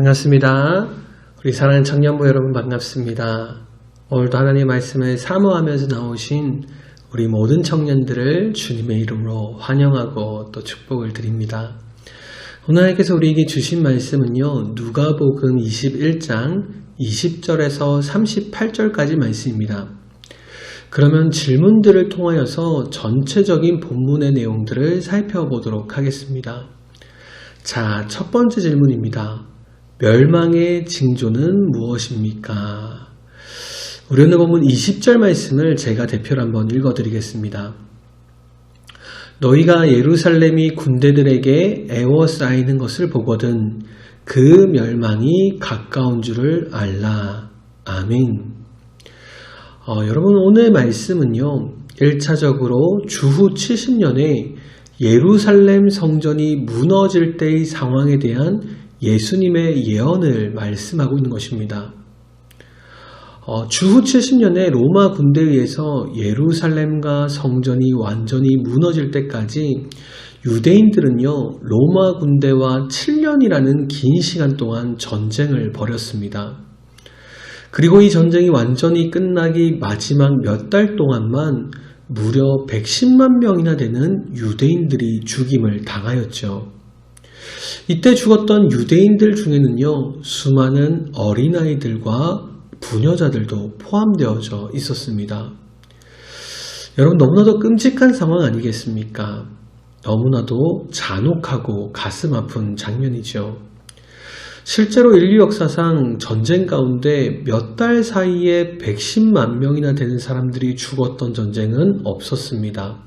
반갑습니다. 우리 사랑하는 청년부 여러분 반갑습니다. 오늘도 하나님의 말씀을 사모하면서 나오신 우리 모든 청년들을 주님의 이름으로 환영하고 또 축복을 드립니다. 오늘 하나님께서 우리에게 주신 말씀은요, 누가복음 21장 20절에서 38절까지 말씀입니다. 그러면 질문들을 통하여서 전체적인 본문의 내용들을 살펴보도록 하겠습니다. 자, 첫 번째 질문입니다. 멸망의 징조는 무엇입니까? 우리 오늘 본문 20절 말씀을 제가 대표로 한번 읽어드리겠습니다. 너희가 예루살렘이 군대들에게 에워싸이는 것을 보거든 그 멸망이 가까운 줄을 알라. 아멘. 여러분, 오늘 말씀은요, 1차적으로 주후 70년에 예루살렘 성전이 무너질 때의 상황에 대한 예수님의 예언을 말씀하고 있는 것입니다. 주후 70년에 로마 군대에 의해서 예루살렘과 성전이 완전히 무너질 때까지 유대인들은요, 로마 군대와 7년이라는 긴 시간 동안 전쟁을 벌였습니다. 그리고 이 전쟁이 완전히 끝나기 마지막 몇 달 동안만 무려 110만 명이나 되는 유대인들이 죽임을 당하였죠. 이때 죽었던 유대인들 중에는요, 수많은 어린아이들과 부녀자들도 포함되어져 있었습니다. 여러분, 너무나도 끔찍한 상황 아니겠습니까? 너무나도 잔혹하고 가슴 아픈 장면이죠. 실제로 인류 역사상 전쟁 가운데 몇 달 사이에 110만 명이나 되는 사람들이 죽었던 전쟁은 없었습니다.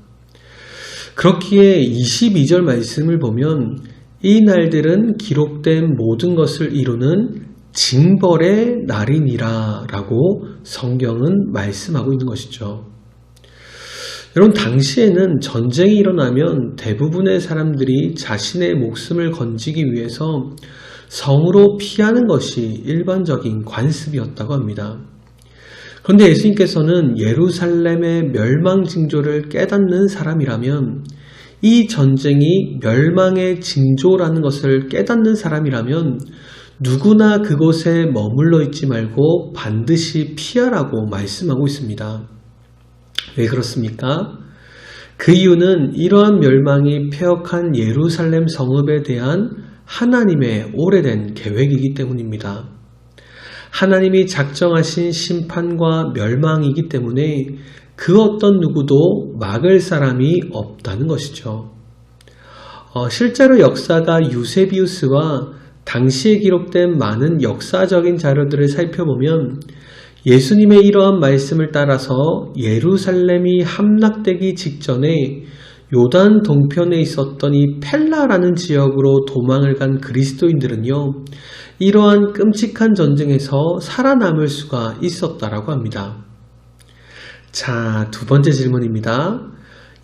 그렇기에 22절 말씀을 보면 이 날들은 기록된 모든 것을 이루는 징벌의 날이니라 라고 성경은 말씀하고 있는 것이죠. 여러분, 당시에는 전쟁이 일어나면 대부분의 사람들이 자신의 목숨을 건지기 위해서 성으로 피하는 것이 일반적인 관습이었다고 합니다. 그런데 예수님께서는 예루살렘의 멸망 징조를 깨닫는 사람이라면, 이 전쟁이 멸망의 징조라는 것을 깨닫는 사람이라면 누구나 그곳에 머물러 있지 말고 반드시 피하라고 말씀하고 있습니다. 왜 그렇습니까? 그 이유는 이러한 멸망이 폐역한 예루살렘 성읍에 대한 하나님의 오래된 계획이기 때문입니다. 하나님이 작정하신 심판과 멸망이기 때문에 그 어떤 누구도 막을 사람이 없다는 것이죠. 실제로 역사가 유세비우스와 당시에 기록된 많은 역사적인 자료들을 살펴보면 예수님의 이러한 말씀을 따라서 예루살렘이 함락되기 직전에 요단 동편에 있었던 이 펠라라는 지역으로 도망을 간 그리스도인들은요, 이러한 끔찍한 전쟁에서 살아남을 수가 있었다라고 합니다. 자, 두 번째 질문입니다.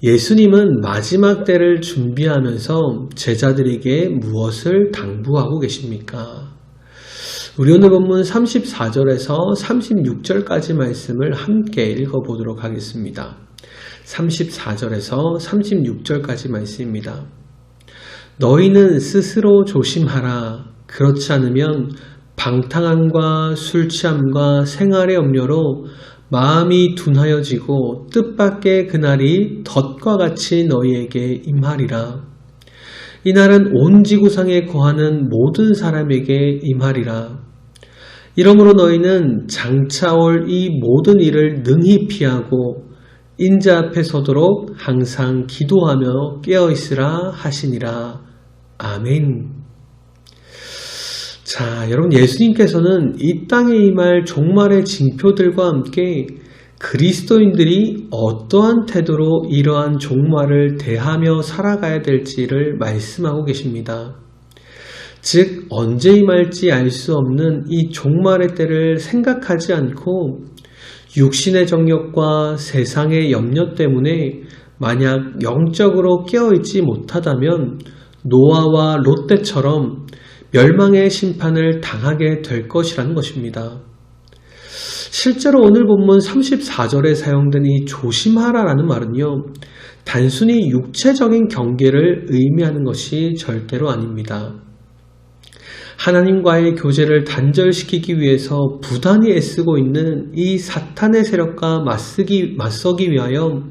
예수님은 마지막 때를 준비하면서 제자들에게 무엇을 당부하고 계십니까? 우리 오늘 본문 34절에서 36절까지 말씀을 함께 읽어보도록 하겠습니다. 34절에서 36절까지 말씀입니다. 너희는 스스로 조심하라. 그렇지 않으면 방탕함과 술 취함과 생활의 염려로 마음이 둔하여지고 뜻밖의 그날이 덫과 같이 너희에게 임하리라. 이날은 온 지구상에 거하는 모든 사람에게 임하리라. 이러므로 너희는 장차 올 이 모든 일을 능히 피하고 인자 앞에 서도록 항상 기도하며 깨어있으라 하시니라. 아멘. 자, 여러분, 예수님께서는 이 땅에 임할 종말의 징표들과 함께 그리스도인들이 어떠한 태도로 이러한 종말을 대하며 살아가야 될지를 말씀하고 계십니다. 즉, 언제 임할지 알 수 없는 이 종말의 때를 생각하지 않고 육신의 정욕과 세상의 염려 때문에 만약 영적으로 깨어있지 못하다면 노아와 롯데처럼 멸망의 심판을 당하게 될 것이라는 것입니다. 실제로 오늘 본문 34절에 사용된 이 조심하라라는 말은요, 단순히 육체적인 경계를 의미하는 것이 절대로 아닙니다. 하나님과의 교제를 단절시키기 위해서 부단히 애쓰고 있는 이 사탄의 세력과 맞서기 위하여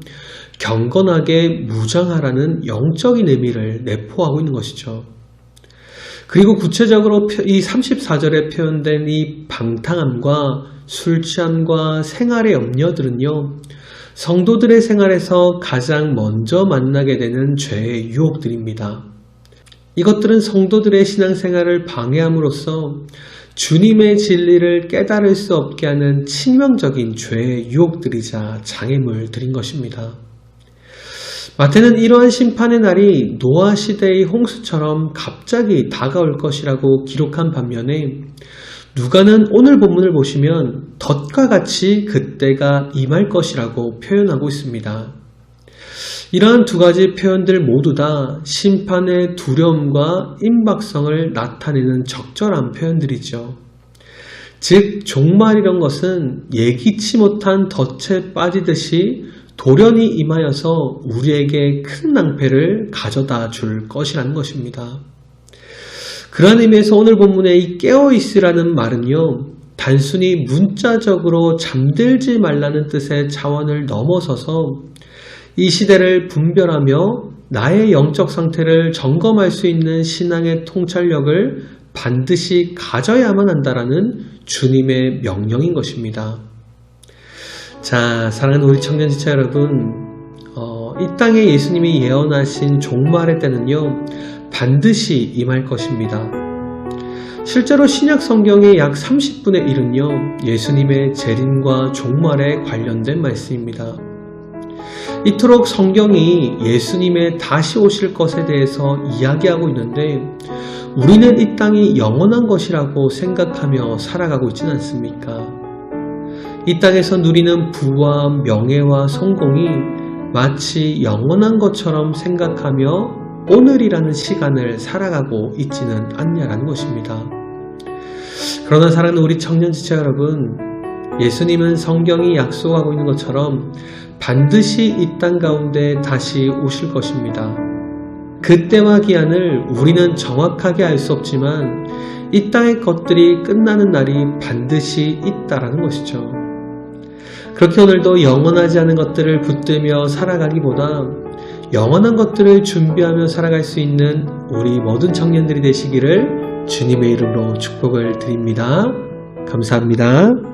경건하게 무장하라는 영적인 의미를 내포하고 있는 것이죠. 그리고 구체적으로 이 34절에 표현된 이 방탕함과 술 취함과 생활의 염려들은요, 성도들의 생활에서 가장 먼저 만나게 되는 죄의 유혹들입니다. 이것들은 성도들의 신앙생활을 방해함으로써 주님의 진리를 깨달을 수 없게 하는 치명적인 죄의 유혹들이자 장애물들인 것입니다. 마태는 이러한 심판의 날이 노아 시대의 홍수처럼 갑자기 다가올 것이라고 기록한 반면에 누가는 오늘 본문을 보시면 덫과 같이 그때가 임할 것이라고 표현하고 있습니다. 이러한 두 가지 표현들 모두 다 심판의 두려움과 임박성을 나타내는 적절한 표현들이죠. 즉 종말이란 것은 예기치 못한 덫에 빠지듯이 돌연히 임하여서 우리에게 큰 낭패를 가져다 줄 것이라는 것입니다. 그런 의미에서 오늘 본문의 이 깨어있으라는 말은요, 단순히 문자적으로 잠들지 말라는 뜻의 차원을 넘어서서 이 시대를 분별하며 나의 영적 상태를 점검할 수 있는 신앙의 통찰력을 반드시 가져야만 한다라는 주님의 명령인 것입니다. 자, 사랑하는 우리 청년지체 여러분, 이 땅에 예수님이 예언하신 종말의 때는요, 반드시 임할 것입니다. 실제로 신약 성경의 약 30분의 1은요, 예수님의 재림과 종말에 관련된 말씀입니다. 이토록 성경이 예수님의 다시 오실 것에 대해서 이야기하고 있는데 우리는 이 땅이 영원한 것이라고 생각하며 살아가고 있지는 않습니까? 이 땅에서 누리는 부와 명예와 성공이 마치 영원한 것처럼 생각하며 오늘이라는 시간을 살아가고 있지는 않냐라는 것입니다. 그러나 사랑하는 우리 청년지체 여러분, 예수님은 성경이 약속하고 있는 것처럼 반드시 이 땅 가운데 다시 오실 것입니다. 그때와 기한을 우리는 정확하게 알 수 없지만 이 땅의 것들이 끝나는 날이 반드시 있다라는 것이죠. 그렇게 오늘도 영원하지 않은 것들을 붙들며 살아가기보다 영원한 것들을 준비하며 살아갈 수 있는 우리 모든 청년들이 되시기를 주님의 이름으로 축복을 드립니다. 감사합니다.